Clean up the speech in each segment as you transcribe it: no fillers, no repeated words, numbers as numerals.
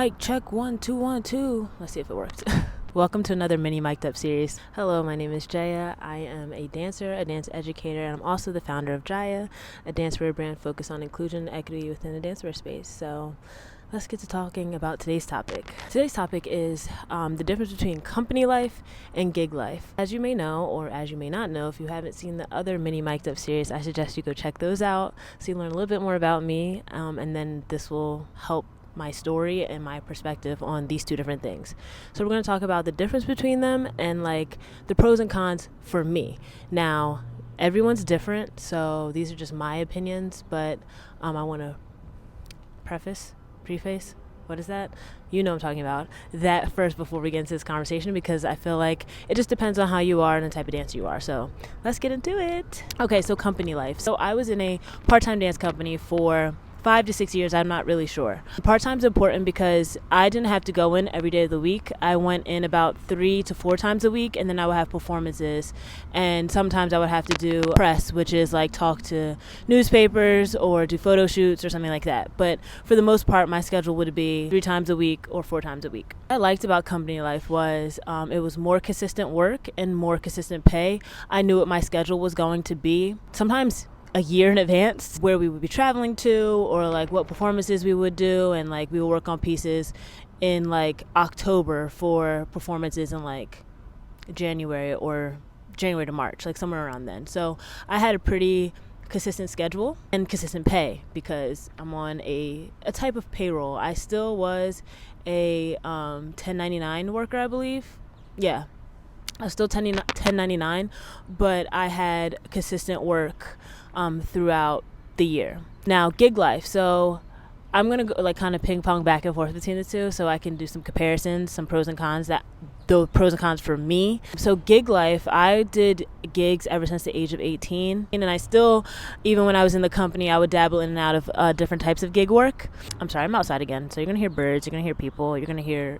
Mic check 1 2 1 2. Let's see if it worked. Welcome to another mini mic'd up series. Hello, my name is Jaya. I am a dancer, a dance educator, and I'm also the founder of Jaya, a dancewear brand focused on inclusion and equity within the dancewear space. So let's get to talking about today's topic. Today's topic is the difference between company life and gig life. As you may know, or as you may not know, if you haven't seen the other mini mic'd up series, I suggest you go check those out so you learn a little bit more about me, and then this will help my story and my perspective on these two different things. So we're going to talk about the difference between them and like the pros and cons for me. Now, everyone's different, so these are just my opinions, but I want to preface, what is that? You know what I'm talking about. That first before we get into this conversation, because I feel like it just depends on how you are and the type of dancer you are. So let's get into it. Okay, so company life. So I was in a part-time dance company for 5 to 6 years. I'm not really sure. Part-time's important because I didn't have to go in every day of the week. I went in about 3 to 4 times a week, and then I would have performances, and sometimes I would have to do press, which is like talk to newspapers or do photo shoots or something like that. But for the most part, my schedule would be 3 times a week or 4 times a week. What I liked about company life was it was more consistent work and more consistent pay. I knew what my schedule was going to be. Sometimes a year in advance, where we would be traveling to, or like what performances we would do, and like we would work on pieces in like October for performances in like January to March, like somewhere around then. So I had a pretty consistent schedule and consistent pay because I'm on a type of payroll. I still was a 1099 worker, I believe. Yeah, I was still 1099, but I had consistent work throughout the year. Now, gig life. So I'm going to go like kind of ping pong back and forth between the two so I can do some comparisons, some pros and cons, the pros and cons for me. So gig life, I did gigs ever since the age of 18. And I still, even when I was in the company, I would dabble in and out of different types of gig work. I'm sorry, I'm outside again. So you're going to hear birds, you're going to hear people, you're going to hear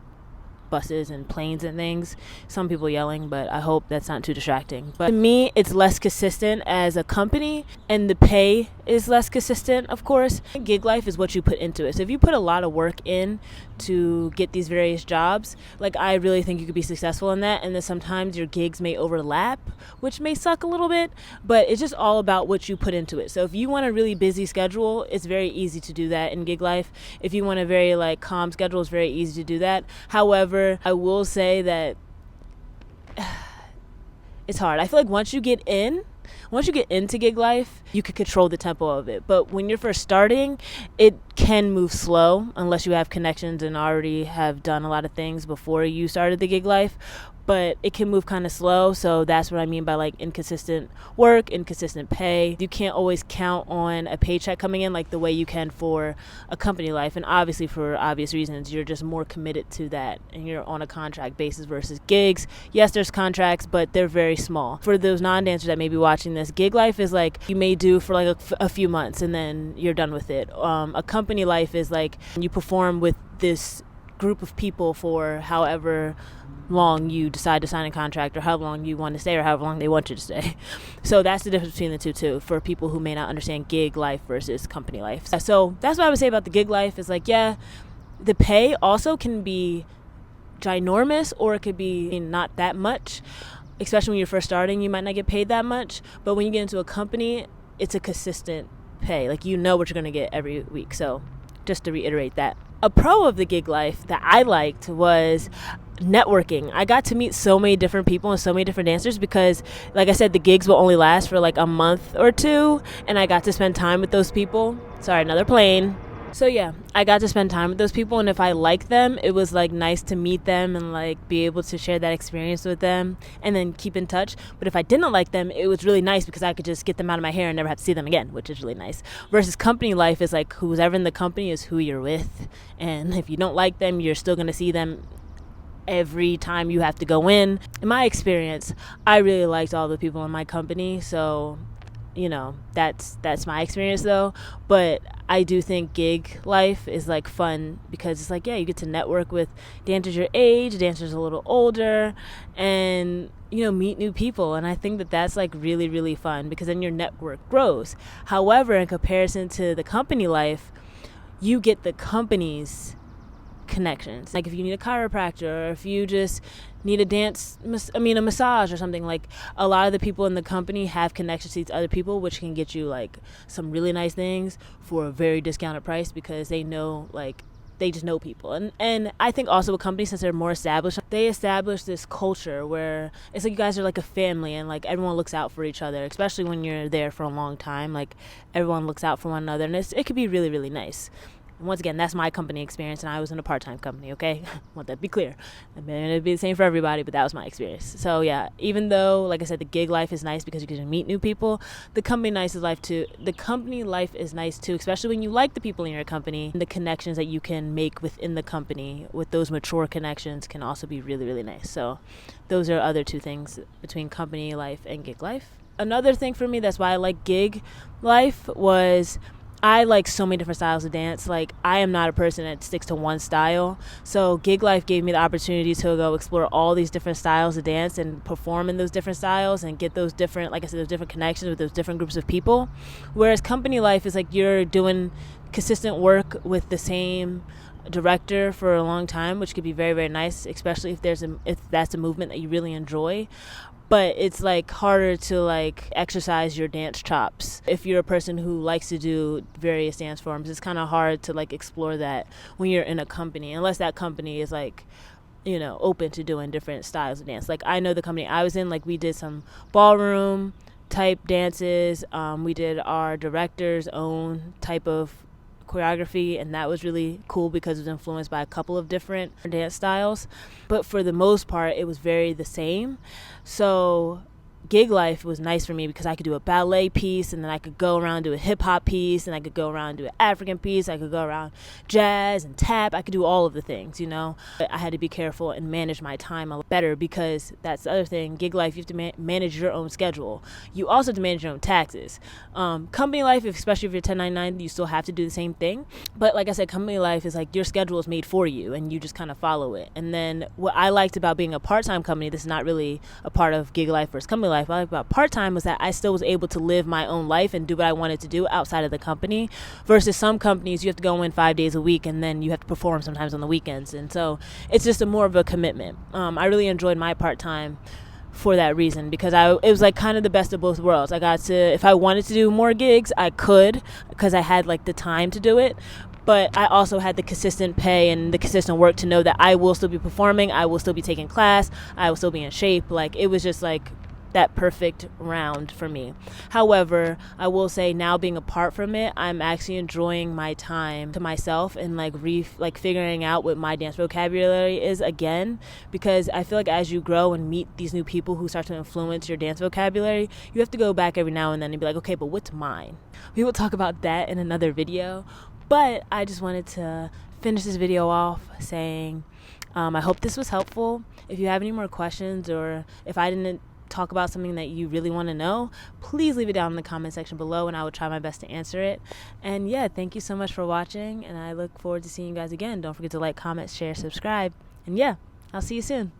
buses and planes and things, some people yelling, but I hope that's not too distracting. But to me, it's less consistent as a company, and the pay is less consistent, of course. Gig life is what you put into it. So if you put a lot of work in to get these various jobs, like I really think you could be successful in that, and then sometimes your gigs may overlap, which may suck a little bit, but it's just all about what you put into it. So if you want a really busy schedule, it's very easy to do that in gig life. If you want a very like calm schedule, it's very easy to do that. However, I will say that it's hard. I feel like once you get into gig life, you can control the tempo of it. But when you're first starting, it can move slow unless you have connections and already have done a lot of things before you started the gig life. But it can move kind of slow. So that's what I mean by like inconsistent work, inconsistent pay. You can't always count on a paycheck coming in like the way you can for a company life. And obviously for obvious reasons, you're just more committed to that and you're on a contract basis versus gigs. Yes, there's contracts, but they're very small. For those non-dancers that may be watching this, gig life is like you may do for like a few months and then you're done with it. A company life is like you perform with this group of people for however long you decide to sign a contract, or how long you want to stay, or however long they want you to stay. So that's the difference between the two too, for people who may not understand gig life versus company life. So that's what I would say about the gig life is like, yeah, the pay also can be ginormous, or it could be not that much. Especially when you're first starting, you might not get paid that much, but when you get into a company, it's a consistent pay. Like you know what you're going to get every week. So just to reiterate that. A pro of the gig life that I liked was networking. I got to meet so many different people and so many different dancers because, like I said, the gigs will only last for like a month or two, and I got to spend time with those people. Sorry, another plane. So yeah, I got to spend time with those people, and if I liked them, it was like nice to meet them and like be able to share that experience with them and then keep in touch. But if I didn't like them, it was really nice because I could just get them out of my hair and never have to see them again, which is really nice. Versus company life is like who's ever in the company is who you're with, and if you don't like them, you're still going to see them every time you have to go in. In my experience, I really liked all the people in my company, so you know, that's my experience though. But I do think gig life is like fun because it's like, yeah, you get to network with dancers your age, dancers a little older, and you know, meet new people. And I think that that's like really, really fun because then your network grows. However, in comparison to the company life, you get the company's connections. Like if you need a chiropractor, or if you just need a massage or something, like a lot of the people in the company have connections to these other people, which can get you like some really nice things for a very discounted price, because they know, like, they just know people. And I think also with companies, since they're more established, they establish this culture where it's like you guys are like a family, and like everyone looks out for each other, especially when you're there for a long time. Like everyone looks out for one another, and it can be really, really nice. Once again, that's my company experience, and I was in a part-time company, okay? I want that to be clear. I mean, it'd be the same for everybody, but that was my experience. So yeah, even though, like I said, the gig life is nice because you can meet new people, the company life is nice too, especially when you like the people in your company. And the connections that you can make within the company, with those mature connections, can also be really, really nice. So those are other two things between company life and gig life. Another thing for me, that's why I like gig life, was I like so many different styles of dance. Like, I am not a person that sticks to one style. So gig life gave me the opportunity to go explore all these different styles of dance and perform in those different styles and get those different, like I said, those different connections with those different groups of people. Whereas company life is like you're doing consistent work with the same director for a long time, which could be very, very nice, especially if that's a movement that you really enjoy. But it's like harder to like exercise your dance chops. If you're a person who likes to do various dance forms, it's kind of hard to like explore that when you're in a company, unless that company is like, you know, open to doing different styles of dance. Like I know the company I was in, like we did some ballroom type dances. We did our director's own type of choreography, and that was really cool because it was influenced by a couple of different dance styles, but for the most part it was very the same. So gig life was nice for me because I could do a ballet piece, and then I could go around do a hip hop piece, and I could go around do an African piece, I could go around jazz and tap, I could do all of the things, you know. But I had to be careful and manage my time a lot better, because that's the other thing. Gig life, you have to manage your own schedule. You also have to manage your own taxes. Company life, especially if you're 1099, you still have to do the same thing. But like I said, company life is like your schedule is made for you, and you just kind of follow it. And then what I liked about being a part-time company, this is not really a part of gig life versus company life, what I liked about part-time was that I still was able to live my own life and do what I wanted to do outside of the company, versus some companies you have to go in 5 days a week, and then you have to perform sometimes on the weekends. And so it's just more of a commitment. I really enjoyed my part-time for that reason, because it was like kind of the best of both worlds. I got to, if I wanted to do more gigs, I could, because I had like the time to do it. But I also had the consistent pay and the consistent work to know that I will still be performing, I will still be taking class, I will still be in shape. Like, it was just like that perfect round for me. However, I will say now, being apart from it, I'm actually enjoying my time to myself and like figuring out what my dance vocabulary is again, because I feel like as you grow and meet these new people who start to influence your dance vocabulary, you have to go back every now and then and be like, okay, but what's mine? We will talk about that in another video. But I just wanted to finish this video off saying I hope this was helpful. If you have any more questions, or if I didn't talk about something that you really want to know, please leave it down in the comment section below, and I will try my best to answer it. And yeah, thank you so much for watching, and I look forward to seeing you guys again. Don't forget to like, comment, share, subscribe, and yeah, I'll see you soon.